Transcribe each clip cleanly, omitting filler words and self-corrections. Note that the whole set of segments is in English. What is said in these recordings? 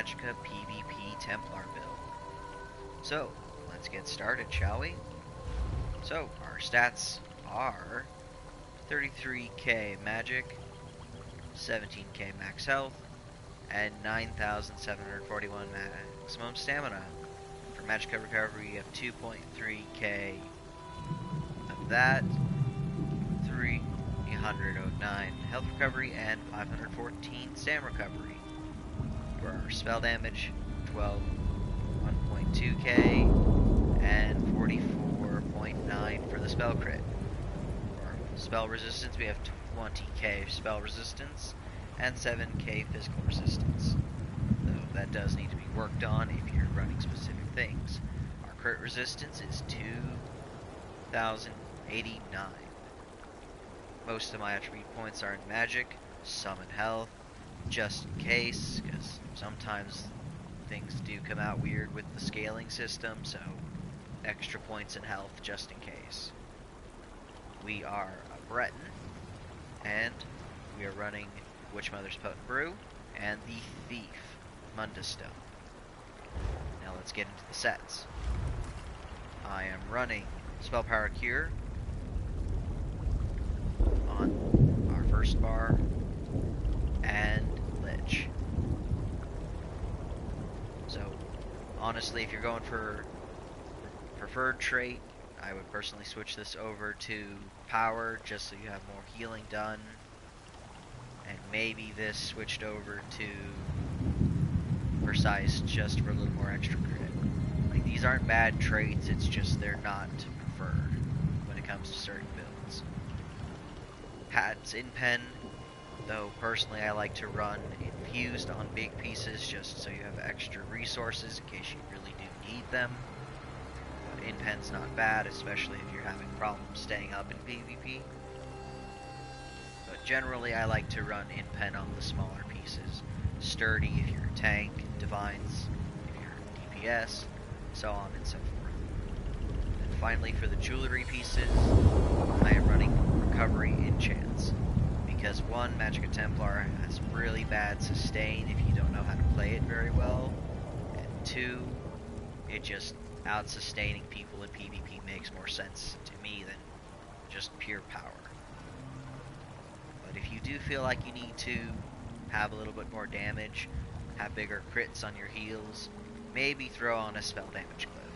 Magicka PvP Templar build. So, let's get started, shall we? So, our stats are 33k magic, 17k max health, and 9,741 maximum stamina. For Magicka recovery, you have 2.3k of that, 309 health recovery, and 514 stam recovery. For our spell damage, 1.2k, and 44.9 for the spell crit. For spell resistance, we have 20k spell resistance, and 7k physical resistance. Though that does need to be worked on if you're running specific things. Our crit resistance is 2,089. Most of my attribute points are in magic, some in health, just in case, because sometimes things do come out weird with the scaling system, so extra points in health just in case. We are a Breton, and we are running Witchmother's Potent Brew and the Thief, Mundus Stone. Now let's get into the sets. I am running Spell Power Cure on our first bar, and Lich. So, honestly, if you're going for preferred trait, I would personally switch this over to Power, just so you have more healing done. And maybe this switched over to Precise just for a little more extra crit. Like, these aren't bad traits, it's just they're not preferred when it comes to certain builds. Patents in pen, though personally I like to run infused on big pieces just so you have extra resources in case you really do need them. But in pen's not bad, especially if you're having problems staying up in PvP. But generally I like to run in pen on the smaller pieces. Sturdy if you're a tank, divines if you're DPS, so on and so forth. And finally, for the jewelry pieces, I am running recovery enchants. Because one, Magicka Templar has really bad sustain if you don't know how to play it very well. And two, it just out-sustaining people in PvP makes more sense to me than just pure power. But if you do feel like you need to have a little bit more damage, have bigger crits on your heals, maybe throw on a spell damage cliff.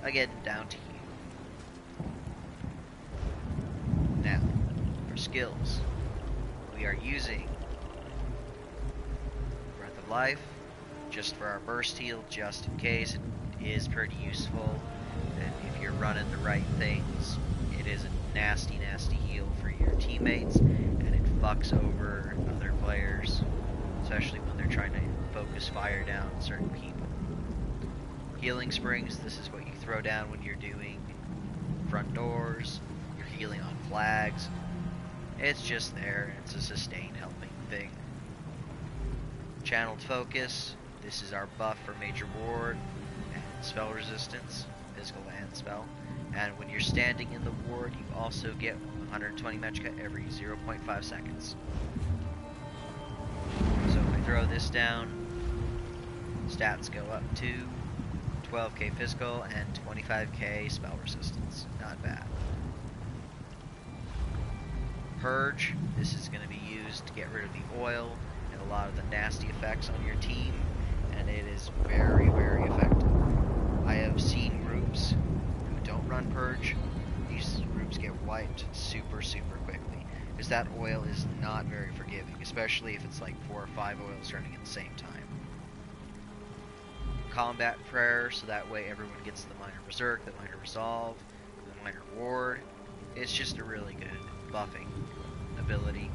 Again, down to you. Now, for skills, we are using Breath of Life just for our burst heal, just in case. It is pretty useful, and if you're running the right things, it is a nasty, nasty heal for your teammates, and it fucks over other players, especially when they're trying to focus fire down certain people. Healing Springs, this is what you throw down when you're doing front doors, you're healing on flags. It's just there, it's a sustain helping thing. Channeled Focus, this is our buff for Major Ward and spell resistance, physical and spell. And when you're standing in the ward, you also get 120 Magicka every 0.5 seconds. So if I throw this down, stats go up to 12k physical and 25k spell resistance. Not bad. Purge, this is going to be used to get rid of the oil and a lot of the nasty effects on your team, and it is very, very effective. I have seen groups who don't run Purge. These groups get wiped super, super quickly, because that oil is not very forgiving, especially if it's like 4 or 5 oils running at the same time. Combat Prayer, so that way everyone gets the Minor Berserk, the Minor Resolve, the Minor Ward. It's just a really good buffing ability.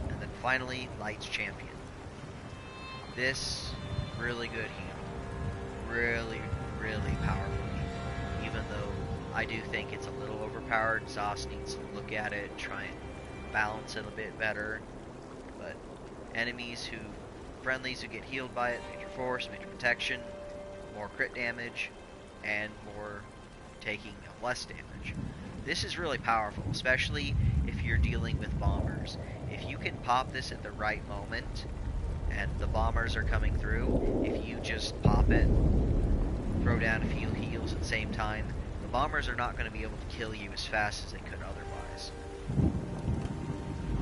And then finally, Light's Champion. This, really good heal. Really, really powerful heal. Even though I do think it's a little overpowered, Zos needs to look at it, try and balance it a bit better. But friendlies who get healed by it, major force, major protection, more crit damage, and more taking of less damage. This is really powerful, especially if you're dealing with bombers. If you can pop this at the right moment, and the bombers are coming through, if you just pop it, throw down a few heals at the same time, the bombers are not going to be able to kill you as fast as they could otherwise.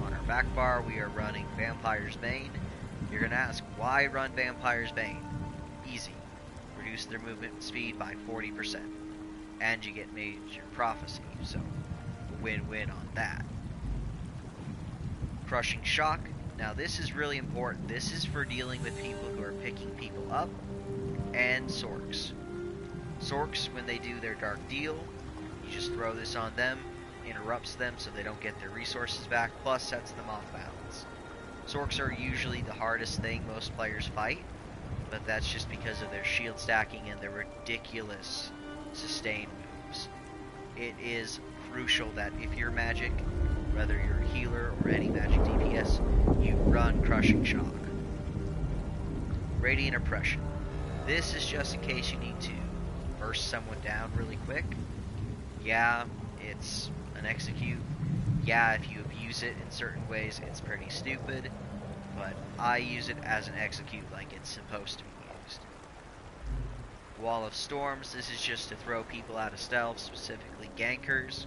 On our back bar, we are running Vampire's Bane. You're going to ask, why run Vampire's Bane? Easy. Reduce their movement speed by 40%. And you get Major Prophecy, so win-win on that. Crushing Shock. Now this is really important. This is for dealing with people who are picking people up, and Sorks. Sorks, when they do their Dark Deal, you just throw this on them, interrupts them so they don't get their resources back, plus sets them off balance. Sorks are usually the hardest thing most players fight, but that's just because of their shield stacking and their ridiculous sustain moves. It is crucial that if you're magic, whether you're a healer or any magic DPS, you run Crushing Shock. Radiant Oppression. This is just in case you need to burst someone down really quick. Yeah, it's an execute. Yeah, if you abuse it in certain ways, it's pretty stupid. But I use it as an execute like it's supposed to be used. Wall of Storms. This is just to throw people out of stealth, specifically gankers.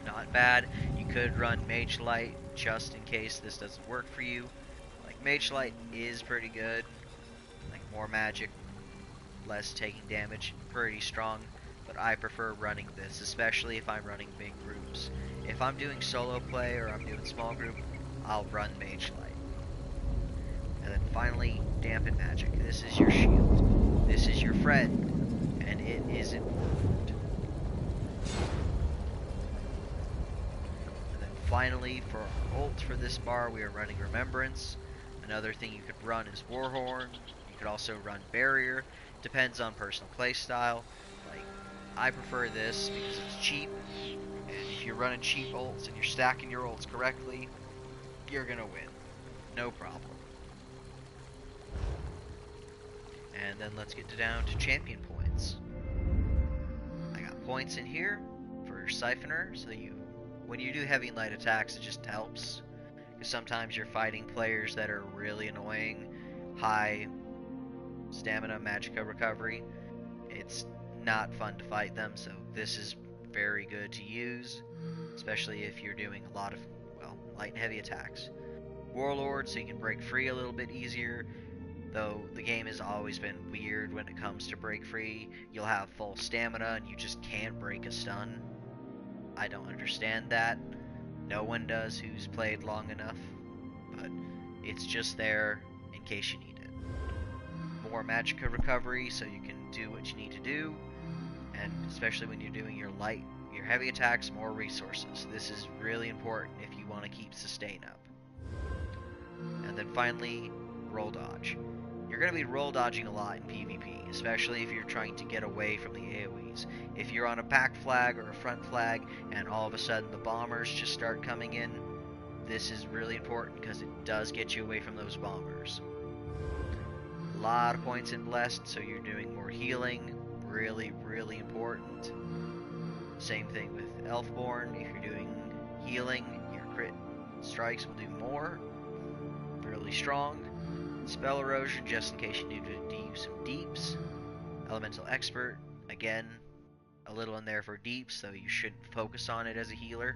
Not bad. You could run Mage Light just in case this doesn't work for you. Like, Mage Light is pretty good. Like, more magic, less taking damage, pretty strong. But I prefer running this, especially if I'm running big groups. If I'm doing solo play or I'm doing small group, I'll run Mage Light. And then finally, Dampen Magic. This is your shield. This is your friend, and it is important. And then finally, for our ult for this bar, we are running Remembrance. Another thing you could run is Warhorn. You could also run Barrier. Depends on personal playstyle. Like, I prefer this because it's cheap, and if you're running cheap ults and you're stacking your ults correctly, you're gonna win. No problem. And then let's get down to champion points. I got points in here for Siphoner, so when you do heavy and light attacks, it just helps. Because sometimes you're fighting players that are really annoying, high stamina, magicka recovery. It's not fun to fight them, so this is very good to use, especially if you're doing a lot of, well, light and heavy attacks. Warlord, so you can break free a little bit easier. Though the game has always been weird when it comes to break free. You'll have full stamina and you just can't break a stun. I don't understand that. No one does who's played long enough. But it's just there in case you need it. More magicka recovery so you can do what you need to do. And especially when you're doing your light, your heavy attacks, more resources. This is really important if you want to keep sustain up. And then finally, roll dodge. You're going to be roll dodging a lot in PvP, especially if you're trying to get away from the AoEs. If you're on a back flag or a front flag and all of a sudden the bombers just start coming in, this is really important because it does get you away from those bombers. A lot of points in Blessed, so you're doing more healing, really, really important. Same thing with Elfborn, if you're doing healing, your crit strikes will do more, really strong. Spell Erosion, just in case you need to use some deeps. Elemental Expert, again, a little in there for deeps, so you shouldn't focus on it as a healer.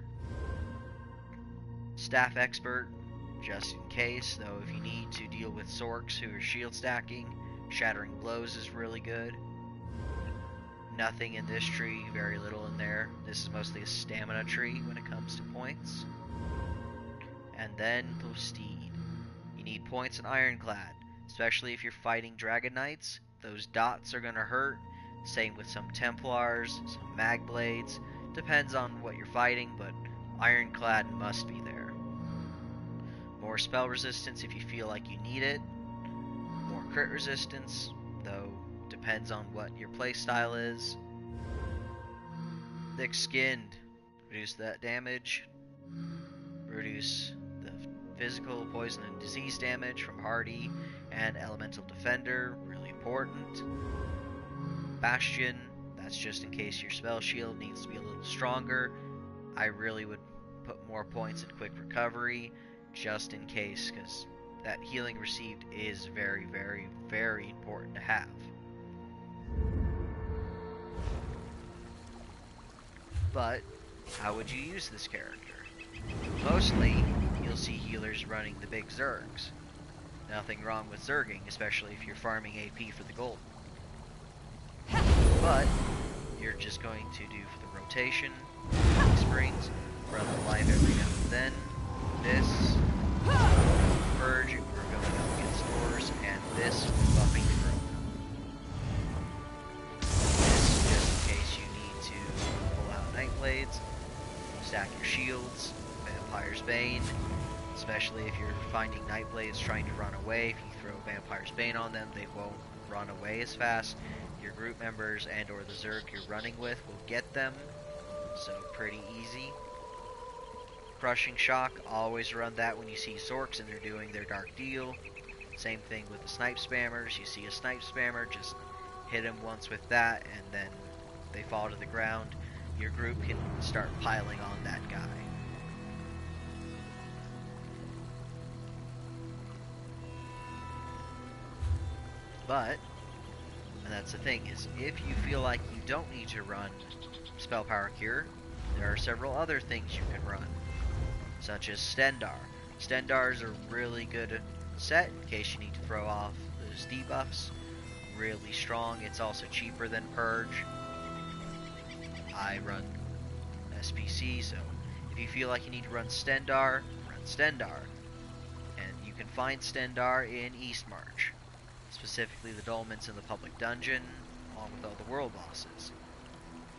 Staff Expert, just in case, though if you need to deal with Sorks who are shield stacking, Shattering Blows is really good. Nothing in this tree, very little in there. This is mostly a stamina tree when it comes to points. And then the Steed. You need points in Ironclad, especially if you're fighting Dragon Knights. Those dots are gonna hurt. Same with some Templars, some Mag Blades. Depends on what you're fighting, but Ironclad must be there. More spell resistance if you feel like you need it. More crit resistance, though depends on what your playstyle is. Thick Skinned, reduce that damage. Reduce the physical, poison, and disease damage from Hardy and Elemental Defender, really important. Bastion, that's just in case your spell shield needs to be a little stronger. I really would put more points in quick recovery, just in case, because that healing received is very, very, very important to have. But how would you use this character? Mostly, you'll see healers running the big Zergs. Nothing wrong with Zerging, especially if you're farming AP for the gold. But you're just going to do for the rotation, springs, run the life every now and then. This, purge, we're going up against doors, and this, buffing through. This, just in case you need to pull out Night Blades, stack your shields, Vampire's Bane, especially if you're finding Night Blades trying to run away. If you throw Vampire's Bane on them, they won't run away as fast. Your group members and or the Zerg you're running with will get them, so pretty easy. Crushing Shock, always run that when you see Zorks and they're doing their Dark Deal. Same thing with the Snipe Spammers. You see a Snipe Spammer, just hit him once with that and then they fall to the ground. Your group can start piling on that guy. But, and that's the thing, is if you feel like you don't need to run Spell Power Cure, there are several other things you can run, such as Stendar. Stendar is a really good set in case you need to throw off those debuffs. Really strong. It's also cheaper than Purge. I run SPC, so if you feel like you need to run Stendar, run Stendar. And you can find Stendar in Eastmarch. Specifically the Dolmens in the public dungeon, along with all the world bosses.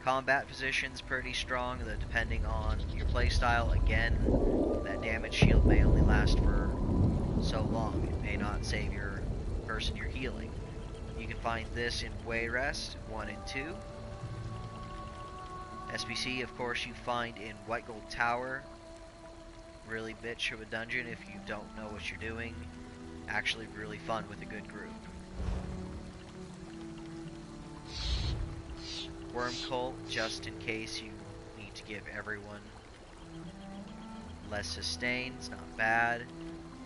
Combat position's pretty strong, though depending on your playstyle, again, that damage shield may only last for so long. It may not save your person you're healing. You can find this in Wayrest 1 and 2. SPC, of course, you find in White Gold Tower. Really bitch of a dungeon if you don't know what you're doing. Actually really fun with a good group. Worm Cult, just in case you need to give everyone less sustain's not bad.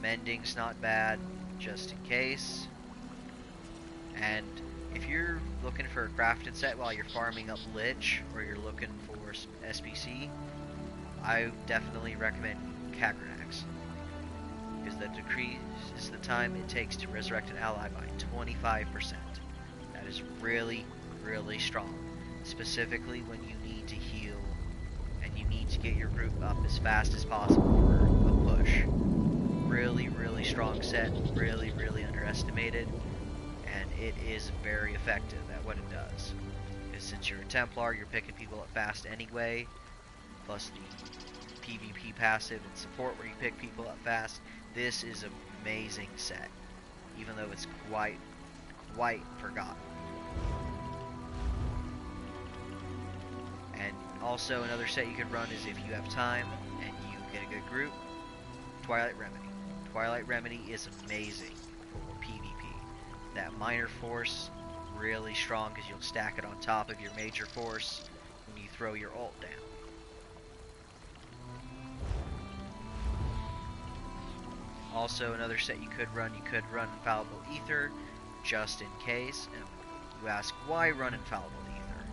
Mending's not bad, just in case. And if you're looking for a crafted set while you're farming up Lich, or you're looking for SPC, I definitely recommend Kagranax, because that decreases the time it takes to resurrect an ally by 25%. That is really, really strong. Specifically when you need to heal and you need to get your group up as fast as possible for a push. Really, really strong set, really, really underestimated, and it is very effective at what it does. Because since you're a Templar, you're picking people up fast anyway, plus the PvP passive and support where you pick people up fast. This is an amazing set, even though it's quite forgotten. And also another set you could run is if you have time and you get a good group, Twilight Remedy. Twilight Remedy is amazing for PvP. That minor force, really strong because you'll stack it on top of your major force when you throw your ult down. Also another set you could run Infallible Ether, just in case. And you ask, why run Infallible Ether?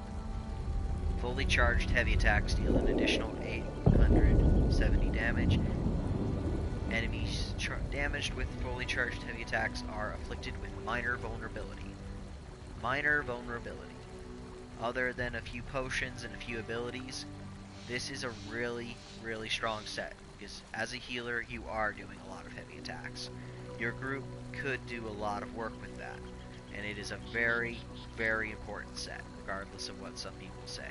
Fully charged heavy attacks deal an additional 870 damage. Enemies damaged with fully charged heavy attacks are afflicted with minor vulnerability. Minor vulnerability. Other than a few potions and a few abilities, this is a really, really strong set, because as a healer, you are doing a lot of heavy attacks. Your group could do a lot of work with that, and it is a very, very important set, regardless of what some people say.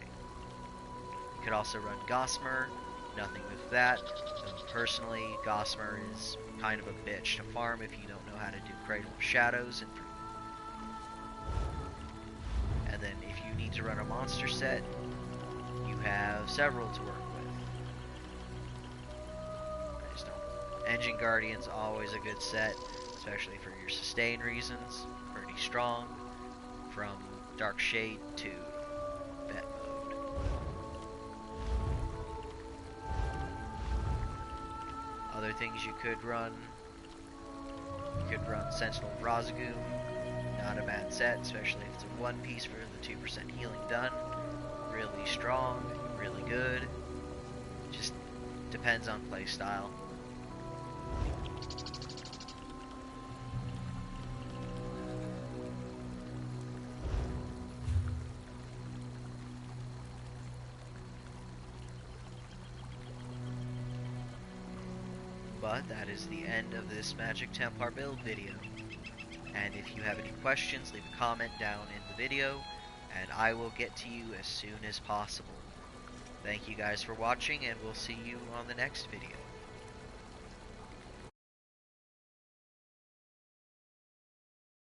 You could also run Gossamer, nothing with that. Personally, Gossamer is kind of a bitch to farm if you don't know how to do Cradle of Shadows. And then if you need to run a monster set, you have several to work with. Engine Guardian's always a good set, especially for your sustain reasons. Pretty strong, from Dark Shade to Vet Mode. Other things you could run, You could run Sentinel Razagoon, not a bad set, especially if it's a one piece for the 2% healing done. Really strong, really good. Just depends on playstyle. But that is the end of this Magic Templar build video. And if you have any questions, leave a comment down in the video, and I will get to you as soon as possible. Thank you guys for watching, and we'll see you on the next video.